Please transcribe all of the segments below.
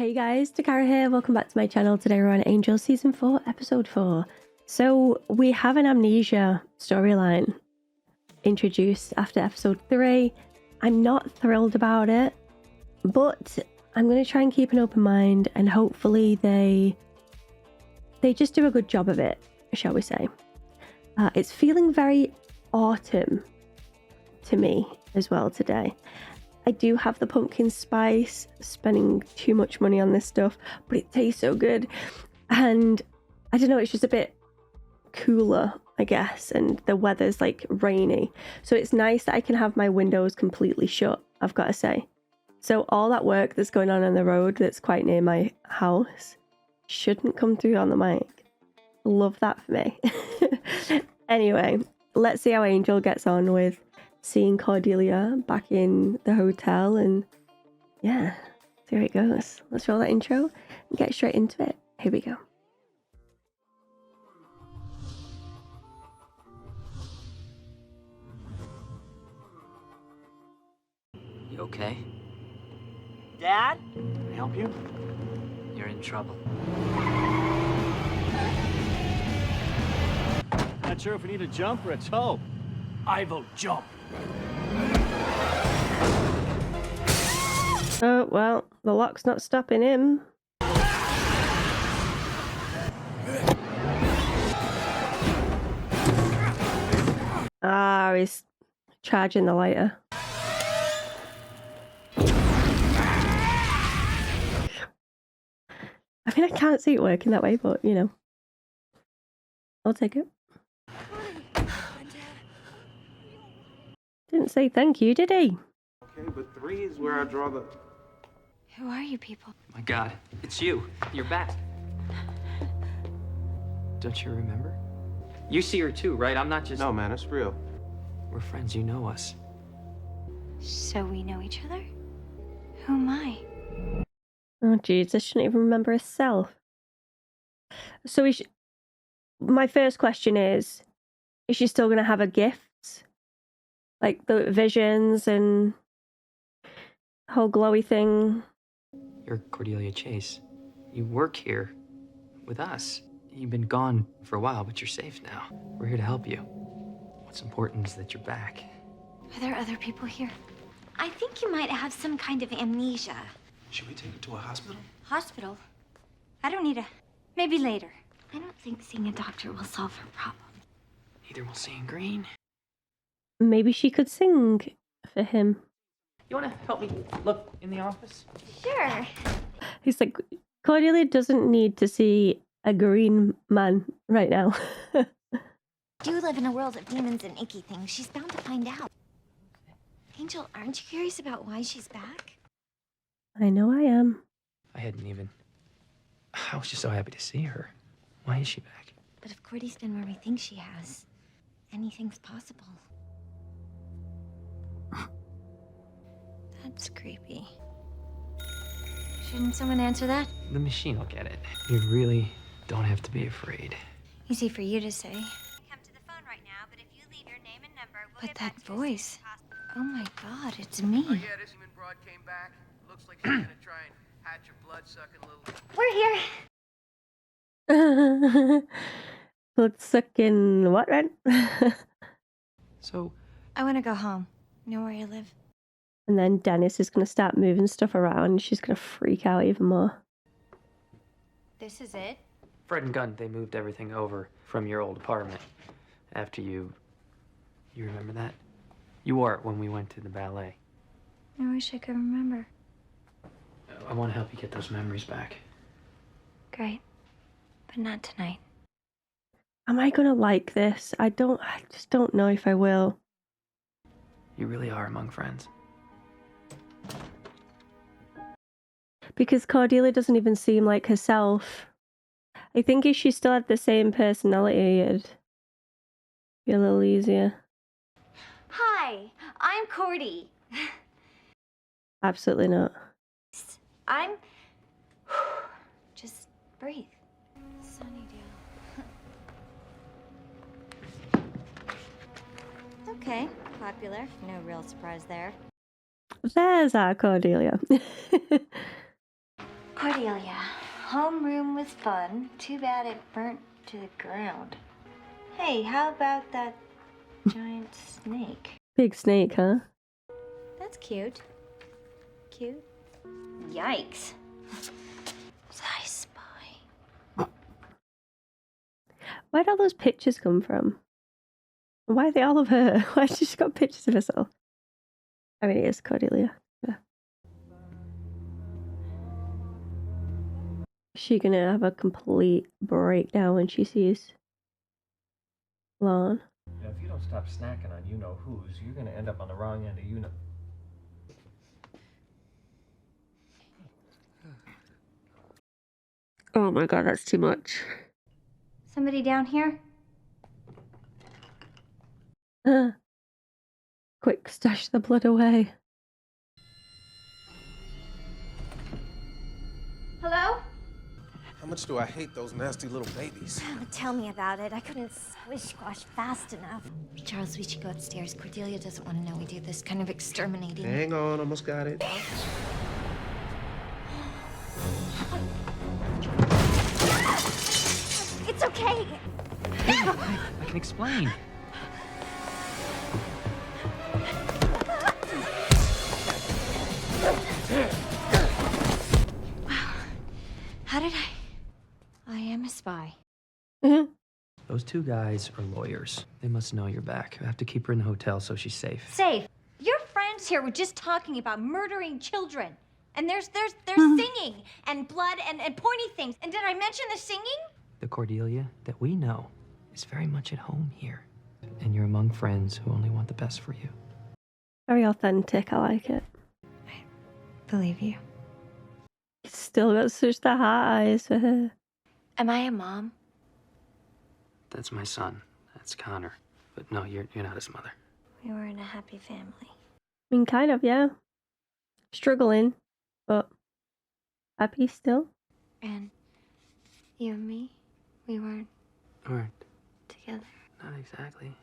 Hey guys, Takara here, welcome back to my channel. Today we're on Angel Season 4, Episode 4. So we have an Amnesia storyline introduced after Episode 3. I'm not thrilled about it, but I'm going to try and keep an open mind and hopefully they just do a good job of it, shall we say. It's feeling very autumn to me as well today. I do have the pumpkin spice, spending too much money on this stuff, but it tastes so good. And I don't know, it's just a bit cooler, I guess, and the weather's like rainy. So it's nice that I can have my windows completely shut, I've got to say. So all that work that's going on the road that's quite near my house shouldn't come through on the mic. Love that for me. Anyway, let's see how Angel gets on with seeing Cordelia back in the hotel, and yeah, see how it goes. Let's roll that intro and get straight into it. Here we go. You okay? Dad? Can I help you? You're in trouble. Not sure if we need a jump or a tow. I vote jump. Oh, well, the lock's not stopping him. Ah, he's charging the lighter. I mean, I can't see it working that way, but, you know. I'll take it. Didn't say thank you, did he? Okay, but 3 is where I draw the... Who are you people? My God, it's you. You're back. Don't you remember? You see her too, right? I'm not just... No, man, it's real. We're friends, you know us. So we know each other? Who am I? Oh, jeez, I shouldn't even remember herself. So my first question is she still going to have her gifts? Like the visions and whole glowy thing? You're Cordelia Chase. You work here with us. You've been gone for a while, but you're safe now. We're here to help you. What's important is that you're back. Are there other people here? I think you might have some kind of amnesia. Should we take her to a hospital? Hospital? I don't need a... Maybe later. I don't think seeing a doctor will solve her problem. Neither will seeing green. Maybe she could sing for him. You want to help me look in the office? Sure. He's like, Cordelia doesn't need to see a green man right now. You live in a world of demons and icky things. She's bound to find out. Angel, aren't you curious about why she's back? I know I am. I was just so happy to see her. Why is she back? But if Cordy's done where we think she has, anything's possible. That's creepy. Shouldn't someone answer that? The machine will get it. You really don't have to be afraid. Easy for you to say. Come to the phone right now, but if you leave your name and number, we'll But get that back to you as soon voice. as possible. Oh my God, it's me. Oh yeah, this human broad came back. Looks like she's gonna try and hatch a blood-sucking little... We're here. Blood sucking what, Ren? So, I want to go home. Know where I live? And then Dennis is going to start moving stuff around and she's going to freak out even more. This is it? Fred and Gunn, they moved everything over from your old apartment after you remember that? You wore it when we went to the ballet. I wish I could remember. I want to help you get those memories back. Great. But not tonight. Am I going to like this? I just don't know if I will. You really are among friends. Because Cordelia doesn't even seem like herself. I think if she still had the same personality, it'd be a little easier. Hi, I'm Cordy. Absolutely not. I'm... Just breathe. Sunnydale. Okay, popular. No real surprise there. There's our Cordelia. Cordelia, homeroom was fun. Too bad it burnt to the ground. Hey, how about that giant snake? Big snake, huh? That's cute. Cute. Yikes. Was I a spy? Where'd all those pictures come from? Why are they all of her? Why has she just got pictures of herself? I mean, it is Cordelia. Yeah. Is she gonna have a complete breakdown when she sees Lon? Now, if you don't stop snacking on you-know-who's, you're gonna end up on the wrong end of you-know... Oh my god, that's too much. Somebody down here? Quick, stash the blood away. Hello? How much do I hate those nasty little babies? Tell me about it. I couldn't squish squash fast enough. Charles, we should go upstairs. Cordelia doesn't want to know we do this kind of exterminating. Hang on, almost got it. It's okay. I can explain. How did I am a spy. Those two guys are lawyers. They must know you're back. I have to keep her in the hotel so she's safe. Safe. Your friends here were just talking about murdering children. And there's singing and blood and pointy things. And did I mention the singing? The Cordelia that we know is very much at home here. And you're among friends who only want the best for you. Very authentic, I like it. Believe you. Still got such the heart eyes for her. Am I a mom? That's my son. That's Connor. But no, you're not his mother. We were in a happy family. I mean, kind of, yeah. Struggling, but happy still. And you and me, we weren't Weren't. together. Not exactly.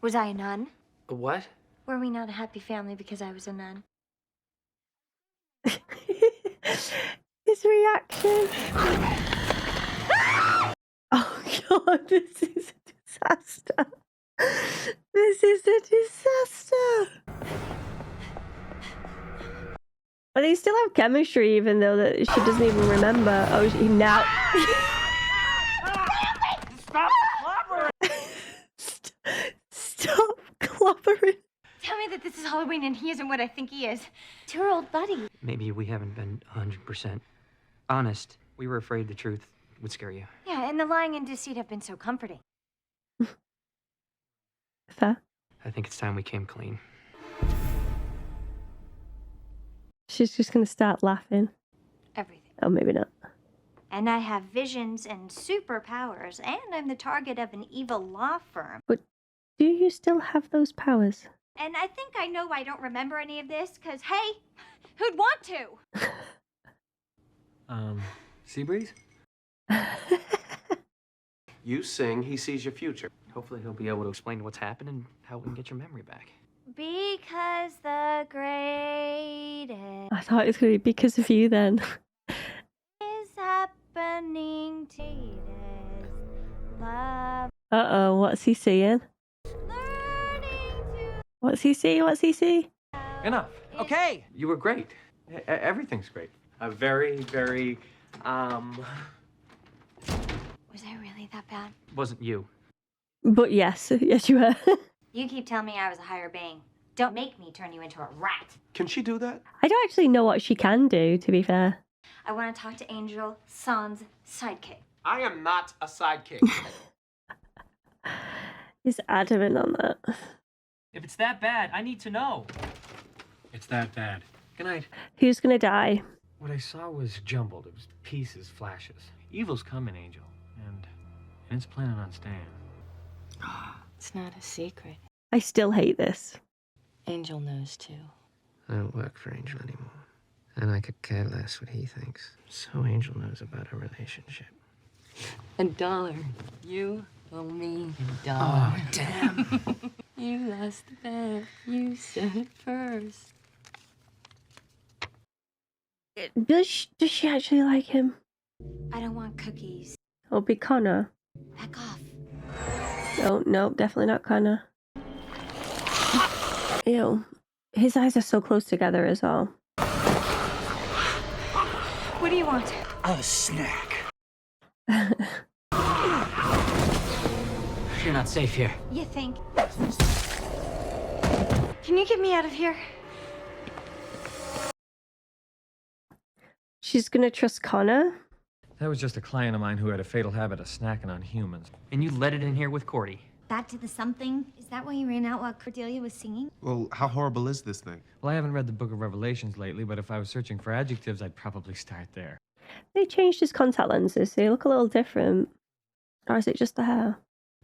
Was I a nun? A what? Were we not a happy family because I was a nun? His reaction. Oh god, this is a disaster. This is a disaster. But they still have chemistry, even though that she doesn't even remember. Oh, she now. Stop clobbering! Stop clobbering. Tell me that this is Halloween and he isn't what I think he is. It's your old buddy. Maybe we haven't been 100% honest. We were afraid the truth would scare you. Yeah, and the lying and deceit have been so comforting. Fair. I think it's time we came clean. She's just gonna start laughing. Everything. Oh, maybe not. And I have visions and superpowers, and I'm the target of an evil law firm. Do you still have those powers? And I think I know I don't remember any of this, because, hey, who'd want to? Seabreeze? You sing, he sees your future. Hopefully he'll be able to explain what's happened and how we can get your memory back. Because the greatest I thought it was gonna be because of you then. is happening to this love. Uh-oh, what's he seeing? Learning to What's he see? What's he see? Enough. Okay. You were great. Everything's great. Very, very, Was I really that bad? Wasn't you. But yes, yes you were. You keep telling me I was a higher being. Don't make me turn you into a rat. Can she do that? I don't actually know what she can do, to be fair. I want to talk to Angel, Sans sidekick. I am not a sidekick. He's adamant on that. If it's that bad, I need to know. It's that bad. Good night. Who's gonna die? What I saw was jumbled. It was pieces, flashes. Evil's coming, Angel. And it's planning on staying. It's not a secret. I still hate this. Angel knows too. I don't work for Angel anymore. And I could care less what he thinks. So Angel knows about our relationship. $1. You owe me $1. Oh, damn. You lost the bet. You said it first. Does she actually like him? I don't want cookies. Or be Connor? Back off. No, definitely not Connor. Ew. His eyes are so close together as well. What do you want? A snack. You're not safe here. You think? Can you get me out of here? She's gonna trust Connor? That was just a client of mine who had a fatal habit of snacking on humans. And you let it in here with Cordy. Back to the something? Is that why you ran out while Cordelia was singing? Well, how horrible is this thing? Well, I haven't read the Book of Revelations lately, but if I was searching for adjectives, I'd probably start there. They changed his contact lenses. They look a little different. Or is it just the hair?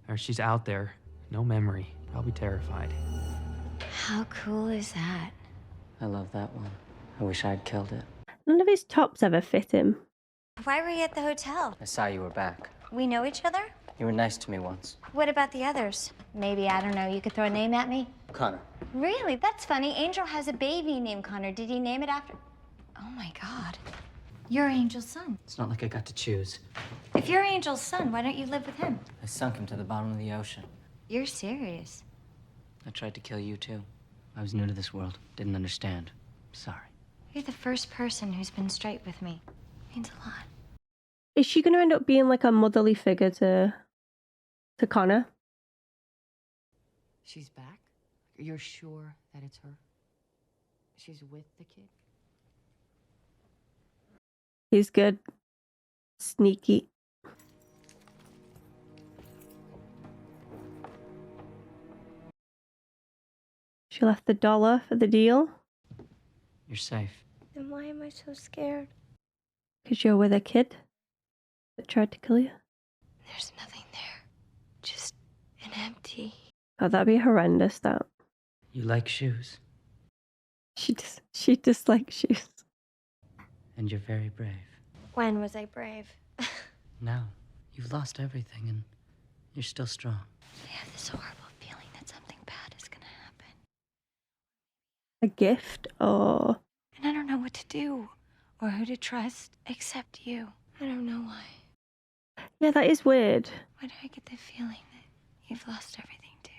Or she's out there, no memory, probably terrified. How cool is that? I love that one. I wish I'd killed it. None of his tops ever fit him. Why were you at the hotel? I saw you were back. We know each other? You were nice to me once. What about the others? Maybe, I don't know, you could throw a name at me? Connor. Really? That's funny. Angel has a baby named Connor. Did he name it after? Oh my God. You're Angel's son. It's not like I got to choose. If you're Angel's son, why don't you live with him? I sunk him to the bottom of the ocean. You're serious. I tried to kill you too. I was new to this world. Didn't understand. Sorry. You're the first person who's been straight with me. Means a lot. Is she gonna end up being like a motherly figure to Connor? She's back? You're sure that it's her? She's with the kid? He's good. Sneaky. She left the dollar for the deal. You're safe. Then why am I so scared? Because you're with a kid that tried to kill you. There's nothing there. Just an empty. Oh, that'd be horrendous, that. You like shoes, She dislikes shoes. And you're very brave. When was I brave? Now, you've lost everything and you're still strong. I have this horrible feeling that something bad is gonna happen. A gift or... And I don't know what to do or who to trust except you. I don't know why. Yeah, that is weird. Why do I get the feeling that you've lost everything too?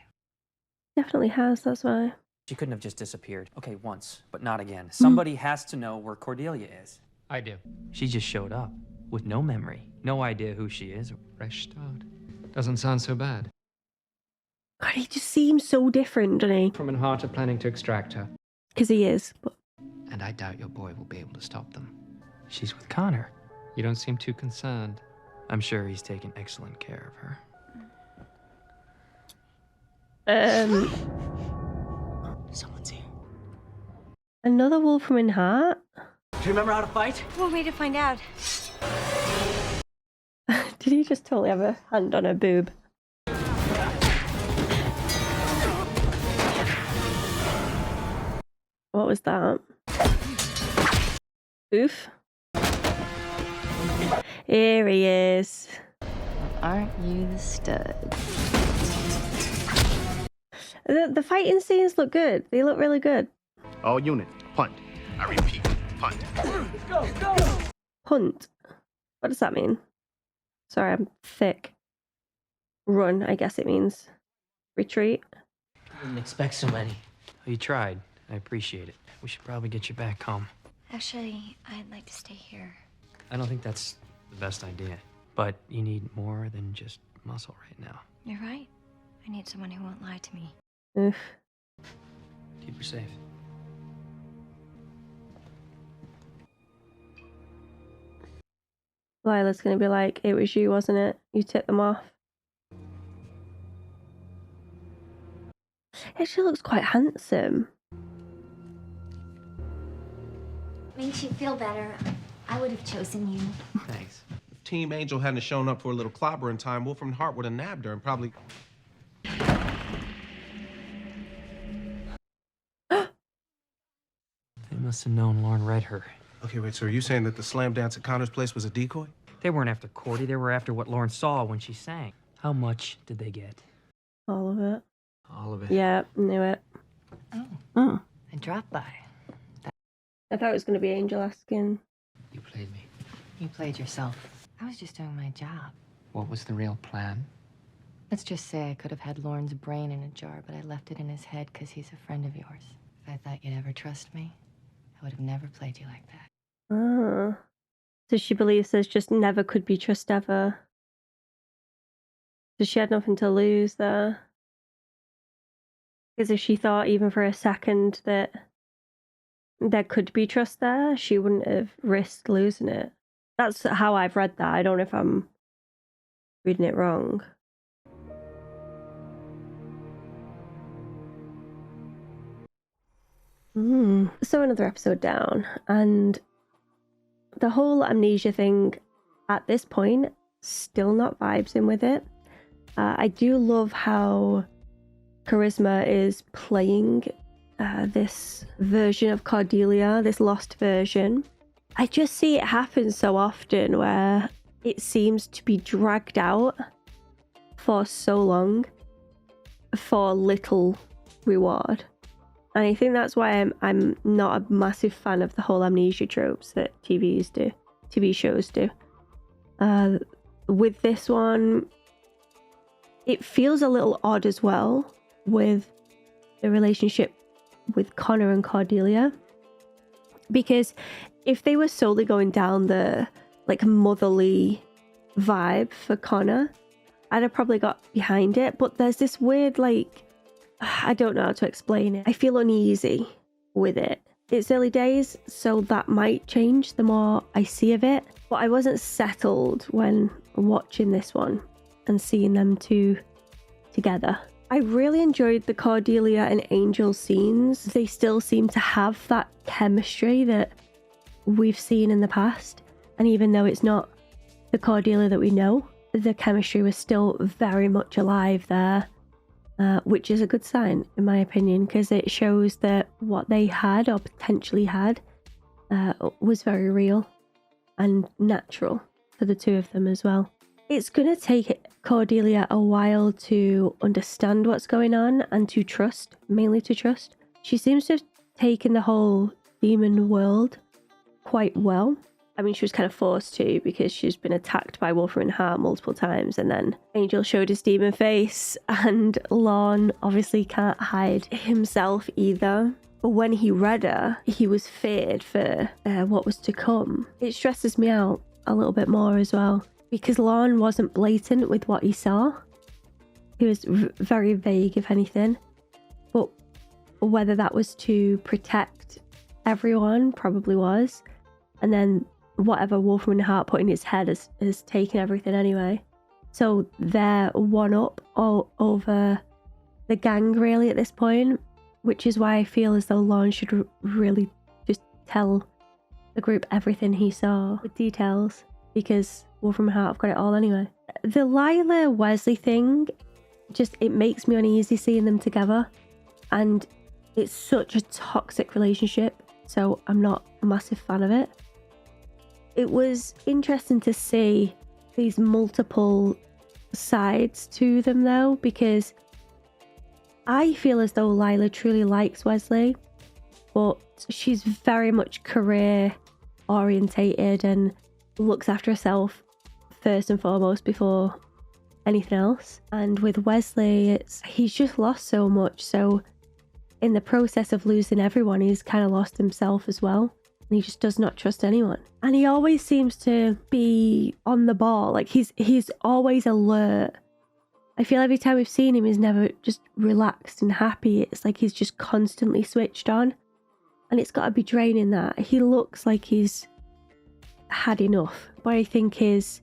Definitely has, that's why. She couldn't have just disappeared. Okay, once, but not again. Somebody has to know where Cordelia is. I do. She just showed up with no memory, no idea who she is. Fresh start. Doesn't sound so bad. God, he just seems so different, doesn't he? From and Hart are planning to extract her, Because he is, but... and I doubt your boy will be able to stop them. She's with Connor. You don't seem too concerned. I'm sure he's taken excellent care of her. Someone's here. Another Wolfram Hart? Do you remember how to fight? Want me to find out? Did he just totally have a hand on her boob? What was that? Oof. Here he is. Aren't you the stud? The fighting scenes look good. They look really good. All units, punt. I repeat, punt. Hunt. What does that mean? Sorry, I'm thick. Run, I guess it means. Retreat. Didn't expect so many. Oh, you tried. I appreciate it. We should probably get you back home. Actually, I'd like to stay here. I don't think that's the best idea. But you need more than just muscle right now. You're right. I need someone who won't lie to me. Oof. Keep her safe. Lila's gonna be like, it was you, wasn't it? You tipped them off. She looks quite handsome. Makes you feel better. I would have chosen you. Thanks. If Team Angel hadn't shown up for a little clobber in time, Wolfram Hart would have nabbed her and probably... They must have known Lauren read her. Okay, wait, so are you saying that the slam dance at Connor's place was a decoy? They weren't after Cordy. They were after what Lauren saw when she sang. How much did they get? All of it. All of it. Yeah, knew it. Oh. Oh. I dropped by. I thought it was going to be Angel asking. You played me. You played yourself. I was just doing my job. What was the real plan? Let's just say I could have had Lauren's brain in a jar, but I left it in his head because he's a friend of yours. If I thought you'd ever trust me, I would have never played you like that. Ah. So she believes there's just never could be trust ever. So she had nothing to lose there. Because if she thought even for a second that there could be trust there, she wouldn't have risked losing it. That's how I've read that. I don't know if I'm reading it wrong. So another episode down, and the whole amnesia thing at this point, still not vibes in with it. I do love how Charisma is playing this version of Cordelia, this lost version. I just see it happen so often where it seems to be dragged out for so long for little reward. And I think that's why I'm not a massive fan of the whole amnesia tropes that TV shows do. With this one, it feels a little odd as well with the relationship with Connor and Cordelia. Because if they were solely going down the like motherly vibe for Connor, I'd have probably got behind it. But there's this weird like, I don't know how to explain it. I feel uneasy with it. It's early days, so that might change the more I see of it. But I wasn't settled when watching this one and seeing them two together. I really enjoyed the Cordelia and Angel scenes. They still seem to have that chemistry that we've seen in the past. And even though it's not the Cordelia that we know, the chemistry was still very much alive there. Which is a good sign, in my opinion, because it shows that what they had or potentially had was very real and natural for the two of them as well. It's going to take Cordelia a while to understand what's going on and to trust, mainly to trust. She seems to have taken the whole demon world quite well. I mean, she was kind of forced to because she's been attacked by Wolfram and Hart multiple times, and then Angel showed his demon face, and Lorne obviously can't hide himself either. But when he read her, he was feared for what was to come. It stresses me out a little bit more as well, because Lorne wasn't blatant with what he saw. He was very vague, if anything. But whether that was to protect everyone, probably was. And then whatever Wolfram and Hart put in his head has taken everything anyway. So they're one up all over the gang really at this point, which is why I feel as though Lorne should really just tell the group everything he saw with details, because Wolfram and Hart have got it all anyway. The Lila Wesley thing, just it makes me uneasy seeing them together, and it's such a toxic relationship, so I'm not a massive fan of it. It was interesting to see these multiple sides to them though, because I feel as though Lila truly likes Wesley, but she's very much career orientated and looks after herself first and foremost before anything else. And with Wesley, he's just lost so much, so in the process of losing everyone, he's kind of lost himself as well. And he just does not trust anyone. And he always seems to be on the ball. Like he's always alert. I feel every time we've seen him, he's never just relaxed and happy. It's like he's just constantly switched on. And it's got to be draining that. He looks like he's had enough. But I think his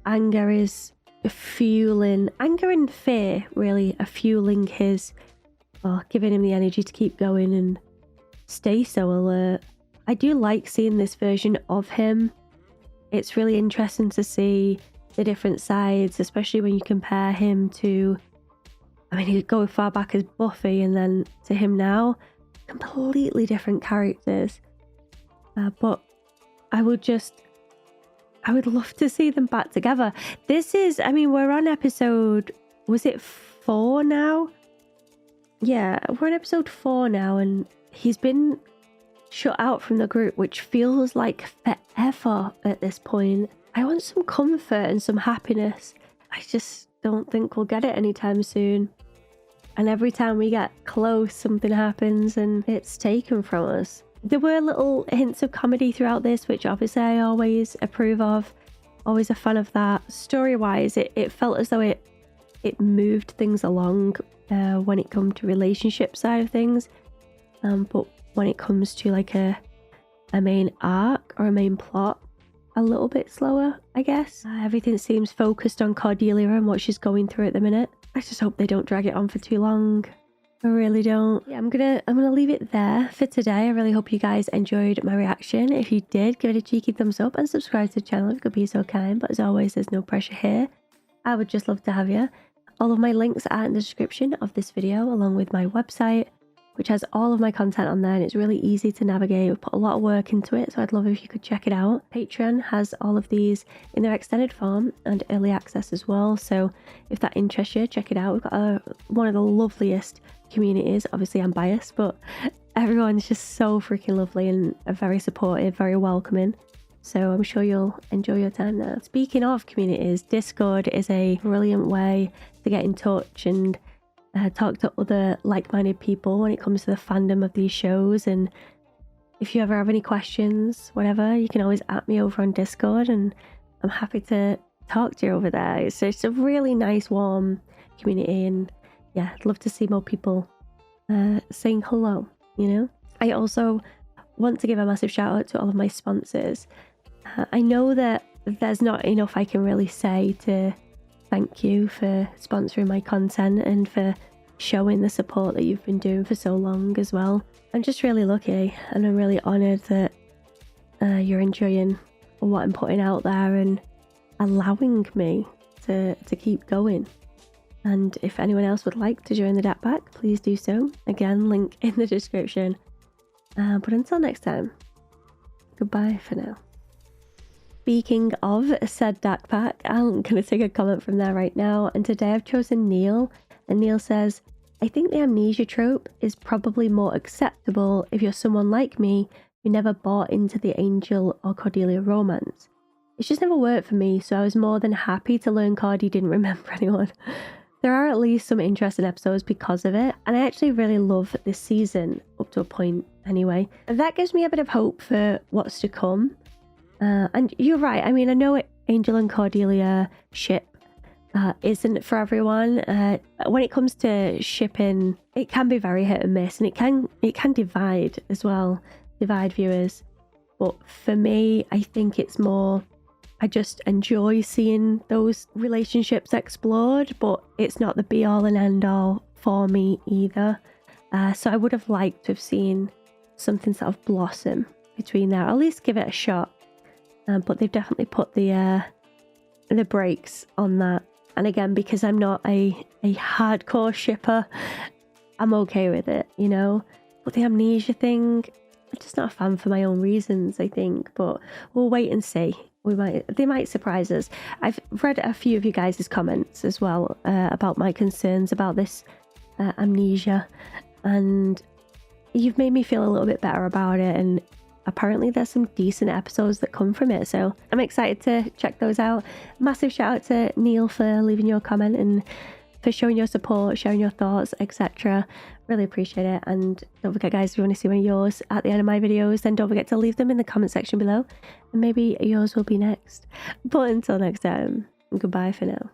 anger is fueling, anger and fear really are fueling his, giving him the energy to keep going and stay so alert. I do like seeing this version of him. It's really interesting to see the different sides, especially when you compare him to, I mean, he'd go as far back as Buffy and then to him now. Completely different characters. But I would love to see them back together. This is, I mean, we're on episode, was it 4 now? Yeah, we're on episode 4 now, and he's been shut out from the group, which feels like forever at this point. I want some comfort and some happiness. I just don't think we'll get it anytime soon. And every time we get close, something happens and it's taken from us. There were little hints of comedy throughout this, which obviously I always approve of. Always a fan of that. Story-wise, it felt as though it moved things along when it comes to relationship side of things. But when it comes to like a main arc or a main plot, a little bit slower, I guess. Everything seems focused on Cordelia and what she's going through at the minute. I just hope they don't drag it on for too long. I really don't. Yeah, I'm gonna leave it there for today. I really hope you guys enjoyed my reaction. If you did, give it a cheeky thumbs up and subscribe to the channel if you could be so kind. But as always, there's no pressure here. I would just love to have you. All of my links are in the description of this video, along with my website, which has all of my content on there, and it's really easy to navigate. We put a lot of work into it, so I'd love if you could check it out. Patreon has all of these in their extended form and early access as well, so if that interests you, check it out. We've got one of the loveliest communities. Obviously I'm biased, but everyone's just so freaking lovely and very supportive, very welcoming. So I'm sure you'll enjoy your time there. Speaking of communities, Discord is a brilliant way to get in touch and talk to other like-minded people when it comes to the fandom of these shows. And if you ever have any questions, whatever, you can always at me over on Discord, and I'm happy to talk to you over there. It's a really nice, warm community, and yeah, I'd love to see more people saying hello, you know. I also want to give a massive shout out to all of my sponsors. I know that there's not enough I can really say to thank you for sponsoring my content and for showing the support that you've been doing for so long as well. I'm just really lucky, and I'm really honoured that you're enjoying what I'm putting out there and allowing me to keep going. And if anyone else would like to join the DAT Pack, please do so. Again, link in the description. But until next time, goodbye for now. Speaking of said DAT Pack, I'm going to take a comment from there right now. And today I've chosen Neil. And Neil says, I think the amnesia trope is probably more acceptable if you're someone like me who never bought into the Angel or Cordelia romance. It's just never worked for me, so I was more than happy to learn Cordy didn't remember anyone. There are at least some interesting episodes because of it, and I actually really love this season, up to a point anyway. And that gives me a bit of hope for what's to come. And you're right, I mean, I know Angel and Cordelia ship isn't for everyone. When it comes to shipping, it can be very hit and miss, and it can divide as well, divide viewers. But for me, I think it's more, I just enjoy seeing those relationships explored, but it's not the be all and end all for me either. So I would have liked to have seen something sort of blossom between there, at least give it a shot. But they've definitely put the brakes on that. And again, because I'm not a hardcore shipper, I'm okay with it, you know. But the amnesia thing, I'm just not a fan for my own reasons, I think. But we'll wait and see. They might surprise us. I've read a few of you guys' comments as well about my concerns about this amnesia, and you've made me feel a little bit better about it. And apparently there's some decent episodes that come from it, so I'm excited to check those out. Massive shout out to Neil for leaving your comment and for showing your support, sharing your thoughts, etc. Really appreciate it. And don't forget, guys, if you want to see one of yours at the end of my videos, then don't forget to leave them in the comment section below, and maybe yours will be next. But until next time, goodbye for now.